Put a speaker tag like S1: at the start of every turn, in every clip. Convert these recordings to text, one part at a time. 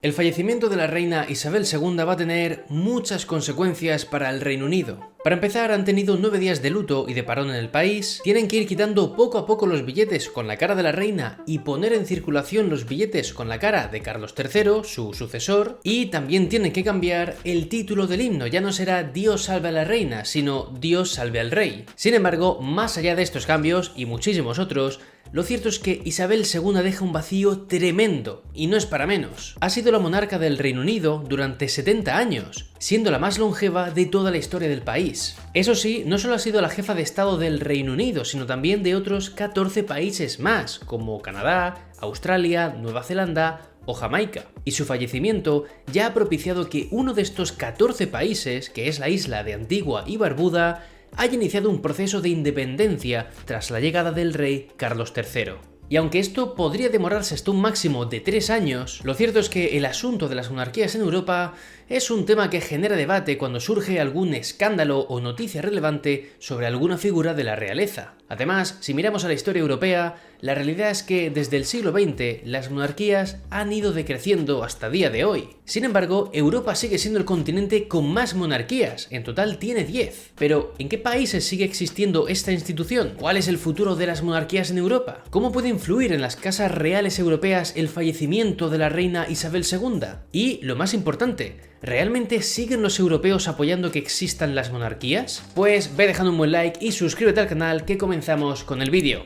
S1: El fallecimiento de la reina Isabel II va a tener muchas consecuencias para el Reino Unido. Para empezar, han tenido 9 días de luto y de parón en el país, tienen que ir quitando poco a poco los billetes con la cara de la reina y poner en circulación los billetes con la cara de Carlos III, su sucesor, y también tienen que cambiar el título del himno, ya no será Dios salve a la reina, sino Dios salve al rey. Sin embargo, más allá de estos cambios y muchísimos otros, lo cierto es que Isabel II deja un vacío tremendo, y no es para menos. Ha sido la monarca del Reino Unido durante 70 años, siendo la más longeva de toda la historia del país. Eso sí, no solo ha sido la jefa de Estado del Reino Unido, sino también de otros 14 países más, como Canadá, Australia, Nueva Zelanda o Jamaica. Y su fallecimiento ya ha propiciado que uno de estos 14 países, que es la isla de Antigua y Barbuda, haya iniciado un proceso de independencia tras la llegada del rey Carlos III. Y aunque esto podría demorarse hasta un máximo de 3 años, lo cierto es que el asunto de las monarquías en Europa es un tema que genera debate cuando surge algún escándalo o noticia relevante sobre alguna figura de la realeza. Además, si miramos a la historia europea, la realidad es que desde el siglo XX las monarquías han ido decreciendo hasta día de hoy. Sin embargo, Europa sigue siendo el continente con más monarquías, en total tiene 10. Pero, ¿en qué países sigue existiendo esta institución? ¿Cuál es el futuro de las monarquías en Europa? ¿Cómo puede influir en las casas reales europeas el fallecimiento de la reina Isabel II? Y, lo más importante, ¿realmente siguen los europeos apoyando que existan las monarquías? Pues ve dejando un buen like y suscríbete al canal que comenzamos con el vídeo.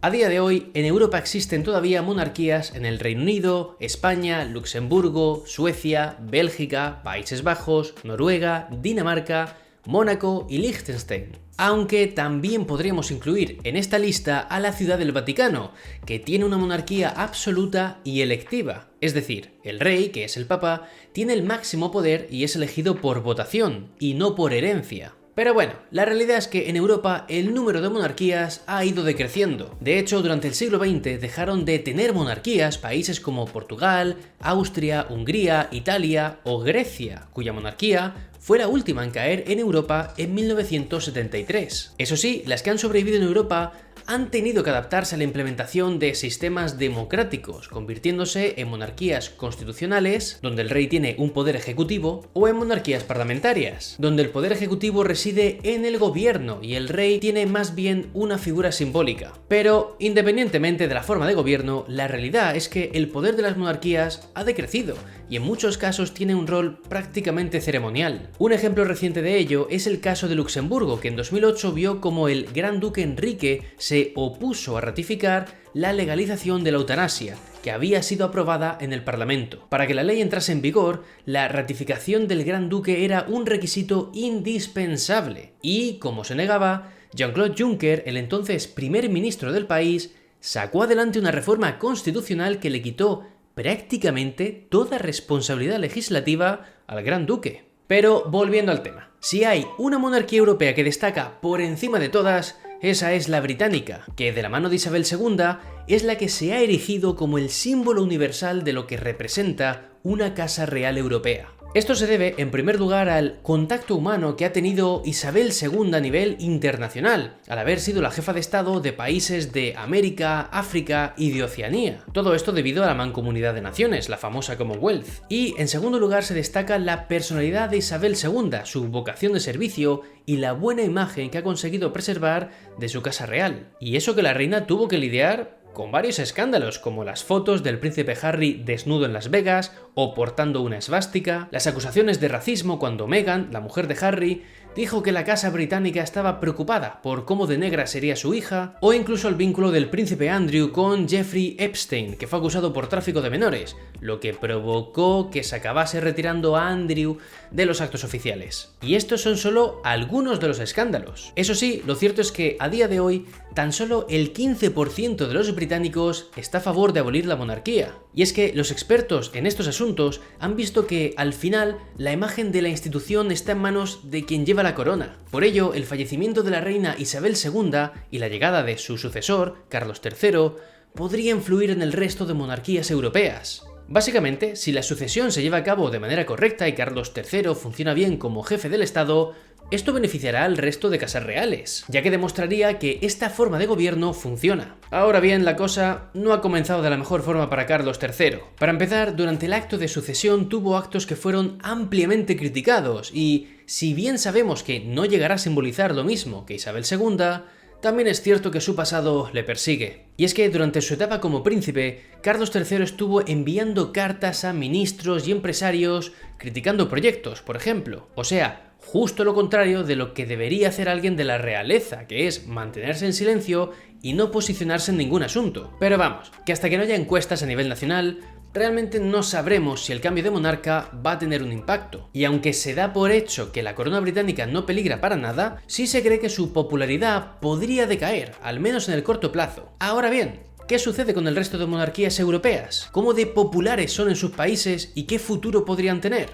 S1: A día de hoy, en Europa existen todavía monarquías en el Reino Unido, España, Luxemburgo, Suecia, Bélgica, Países Bajos, Noruega, Dinamarca, Mónaco y Liechtenstein. Aunque también podríamos incluir en esta lista a la Ciudad del Vaticano, que tiene una monarquía absoluta y electiva. Es decir, el rey, que es el papa, tiene el máximo poder y es elegido por votación, y no por herencia. Pero bueno, la realidad es que en Europa el número de monarquías ha ido decreciendo. De hecho, durante el siglo XX dejaron de tener monarquías países como Portugal, Austria, Hungría, Italia o Grecia, cuya monarquía fue la última en caer en Europa en 1973. Eso sí, las que han sobrevivido en Europa han tenido que adaptarse a la implementación de sistemas democráticos, convirtiéndose en monarquías constitucionales, donde el rey tiene un poder ejecutivo, o en monarquías parlamentarias, donde el poder ejecutivo reside en el gobierno y el rey tiene más bien una figura simbólica. Pero, independientemente de la forma de gobierno, la realidad es que el poder de las monarquías ha decrecido y en muchos casos tiene un rol prácticamente ceremonial. Un ejemplo reciente de ello es el caso de Luxemburgo, que en 2008 vio como el gran duque Enrique se opuso a ratificar la legalización de la eutanasia, que había sido aprobada en el Parlamento. Para que la ley entrase en vigor, la ratificación del Gran Duque era un requisito indispensable. Y, como se negaba, Jean-Claude Juncker, el entonces primer ministro del país, sacó adelante una reforma constitucional que le quitó prácticamente toda responsabilidad legislativa al Gran Duque. Pero, volviendo al tema, si hay una monarquía europea que destaca por encima de todas, esa es la británica, que de la mano de Isabel II es la que se ha erigido como el símbolo universal de lo que representa una casa real europea. Esto se debe, en primer lugar, al contacto humano que ha tenido Isabel II a nivel internacional, al haber sido la jefa de Estado de países de América, África y de Oceanía. Todo esto debido a la Mancomunidad de Naciones, la famosa Commonwealth. Y, en segundo lugar, se destaca la personalidad de Isabel II, su vocación de servicio y la buena imagen que ha conseguido preservar de su casa real. Y eso que la reina tuvo que lidiar con varios escándalos, como las fotos del príncipe Harry desnudo en Las Vegas o portando una esvástica, las acusaciones de racismo cuando Meghan, la mujer de Harry, dijo que la casa británica estaba preocupada por cómo de negra sería su hija, o incluso el vínculo del príncipe Andrew con Jeffrey Epstein, que fue acusado por tráfico de menores, lo que provocó que se acabase retirando a Andrew de los actos oficiales. Y estos son solo algunos de los escándalos. Eso sí, lo cierto es que a día de hoy tan solo el 15% de los británicos está a favor de abolir la monarquía. Y es que los expertos en estos asuntos han visto que, al final, la imagen de la institución está en manos de quien lleva la corona. Por ello, el fallecimiento de la reina Isabel II y la llegada de su sucesor, Carlos III, podría influir en el resto de monarquías europeas. Básicamente, si la sucesión se lleva a cabo de manera correcta y Carlos III funciona bien como jefe del Estado, esto beneficiará al resto de casas reales, ya que demostraría que esta forma de gobierno funciona. Ahora bien, la cosa no ha comenzado de la mejor forma para Carlos III. Para empezar, durante el acto de sucesión tuvo actos que fueron ampliamente criticados y, si bien sabemos que no llegará a simbolizar lo mismo que Isabel II, también es cierto que su pasado le persigue. Y es que durante su etapa como príncipe, Carlos III estuvo enviando cartas a ministros y empresarios criticando proyectos, por ejemplo. O sea, justo lo contrario de lo que debería hacer alguien de la realeza, que es mantenerse en silencio y no posicionarse en ningún asunto. Pero vamos, que hasta que no haya encuestas a nivel nacional, realmente no sabremos si el cambio de monarca va a tener un impacto. Y aunque se da por hecho que la corona británica no peligra para nada, sí se cree que su popularidad podría decaer, al menos en el corto plazo. Ahora bien, ¿qué sucede con el resto de monarquías europeas? ¿Cómo de populares son en sus países y qué futuro podrían tener?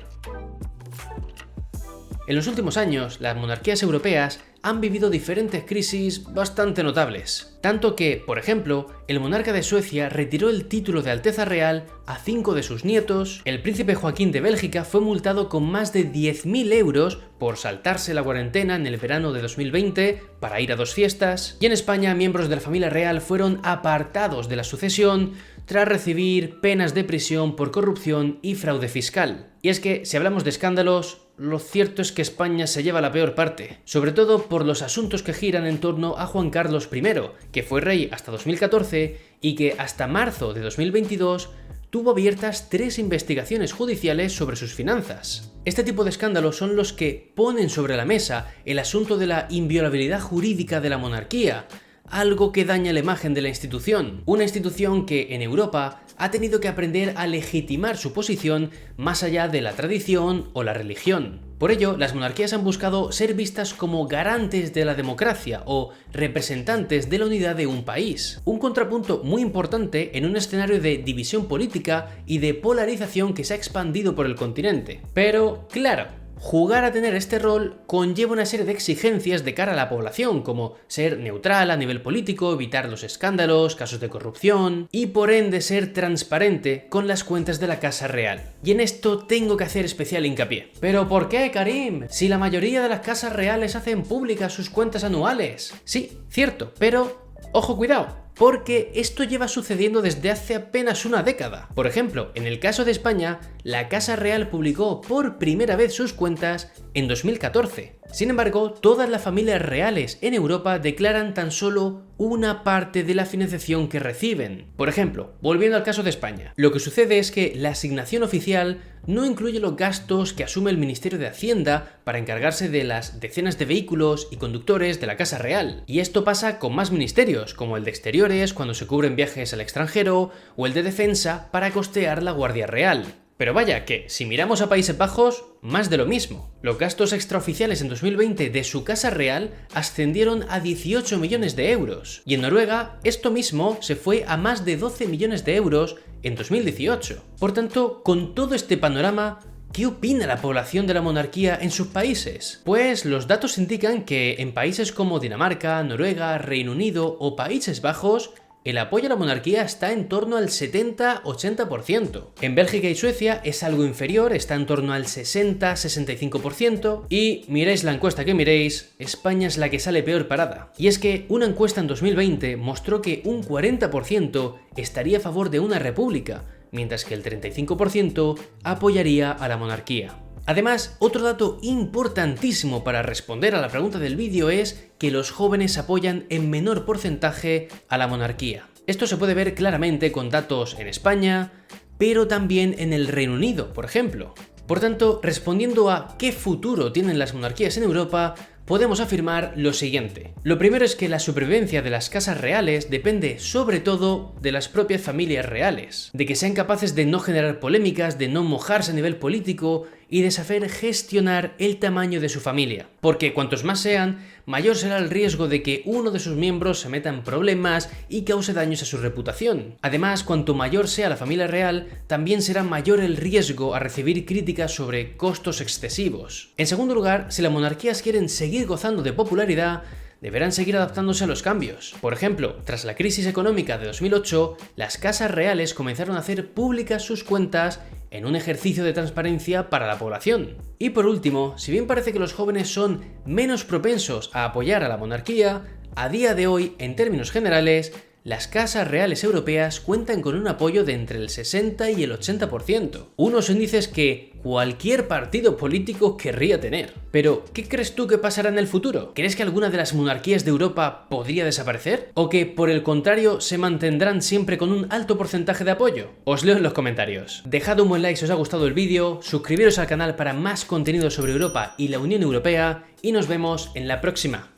S1: En los últimos años, las monarquías europeas han vivido diferentes crisis bastante notables. Tanto que, por ejemplo, el monarca de Suecia retiró el título de Alteza Real a 5 de sus nietos, el príncipe Joaquín de Bélgica fue multado con más de 10.000 euros por saltarse la cuarentena en el verano de 2020 para ir a 2 fiestas, y en España miembros de la familia real fueron apartados de la sucesión tras recibir penas de prisión por corrupción y fraude fiscal. Y es que, si hablamos de escándalos, lo cierto es que España se lleva la peor parte, sobre todo por los asuntos que giran en torno a Juan Carlos I, que fue rey hasta 2014 y que hasta marzo de 2022 tuvo abiertas 3 investigaciones judiciales sobre sus finanzas. Este tipo de escándalos son los que ponen sobre la mesa el asunto de la inviolabilidad jurídica de la monarquía, algo que daña la imagen de la institución, una institución que en Europa ha tenido que aprender a legitimar su posición más allá de la tradición o la religión. Por ello, las monarquías han buscado ser vistas como garantes de la democracia o representantes de la unidad de un país. Un contrapunto muy importante en un escenario de división política y de polarización que se ha expandido por el continente. Pero, claro, jugar a tener este rol conlleva una serie de exigencias de cara a la población, como ser neutral a nivel político, evitar los escándalos, casos de corrupción y por ende ser transparente con las cuentas de la Casa Real. Y en esto tengo que hacer especial hincapié. ¿Pero por qué, Karim? Si la mayoría de las casas reales hacen públicas sus cuentas anuales. Sí, cierto, pero ojo, cuidado, porque esto lleva sucediendo desde hace apenas una década. Por ejemplo, en el caso de España, la Casa Real publicó por primera vez sus cuentas en 2014. Sin embargo, todas las familias reales en Europa declaran tan solo una parte de la financiación que reciben. Por ejemplo, volviendo al caso de España, lo que sucede es que la asignación oficial no incluye los gastos que asume el Ministerio de Hacienda para encargarse de las decenas de vehículos y conductores de la Casa Real. Y esto pasa con más ministerios, como el de Exteriores cuando se cubren viajes al extranjero, o el de Defensa para costear la Guardia Real. Pero vaya, que si miramos a Países Bajos, más de lo mismo. Los gastos extraoficiales en 2020 de su Casa Real ascendieron a 18 millones de euros. Y en Noruega, esto mismo se fue a más de 12 millones de euros en 2018. Por tanto, con todo este panorama, ¿qué opina la población de la monarquía en sus países? Pues los datos indican que en países como Dinamarca, Noruega, Reino Unido o Países Bajos, el apoyo a la monarquía está en torno al 70-80%. En Bélgica y Suecia es algo inferior, está en torno al 60-65%. Y miréis la encuesta que miréis, España es la que sale peor parada. Y es que una encuesta en 2020 mostró que un 40% estaría a favor de una república, mientras que el 35% apoyaría a la monarquía. Además, otro dato importantísimo para responder a la pregunta del vídeo es que los jóvenes apoyan en menor porcentaje a la monarquía. Esto se puede ver claramente con datos en España, pero también en el Reino Unido, por ejemplo. Por tanto, respondiendo a qué futuro tienen las monarquías en Europa, podemos afirmar lo siguiente. Lo primero es que la supervivencia de las casas reales depende sobre todo de las propias familias reales, de que sean capaces de no generar polémicas, de no mojarse a nivel político y de saber gestionar el tamaño de su familia. Porque cuantos más sean, mayor será el riesgo de que uno de sus miembros se meta en problemas y cause daños a su reputación. Además, cuanto mayor sea la familia real, también será mayor el riesgo a recibir críticas sobre costos excesivos. En segundo lugar, si las monarquías quieren seguir gozando de popularidad, deberán seguir adaptándose a los cambios. Por ejemplo, tras la crisis económica de 2008, las casas reales comenzaron a hacer públicas sus cuentas en un ejercicio de transparencia para la población. Y por último, si bien parece que los jóvenes son menos propensos a apoyar a la monarquía, a día de hoy, en términos generales, las casas reales europeas cuentan con un apoyo de entre el 60 y el 80%, unos índices que cualquier partido político querría tener. Pero, ¿qué crees tú que pasará en el futuro? ¿Crees que alguna de las monarquías de Europa podría desaparecer? ¿O que, por el contrario, se mantendrán siempre con un alto porcentaje de apoyo? Os leo en los comentarios. Dejad un buen like si os ha gustado el vídeo, suscribiros al canal para más contenido sobre Europa y la Unión Europea, y nos vemos en la próxima.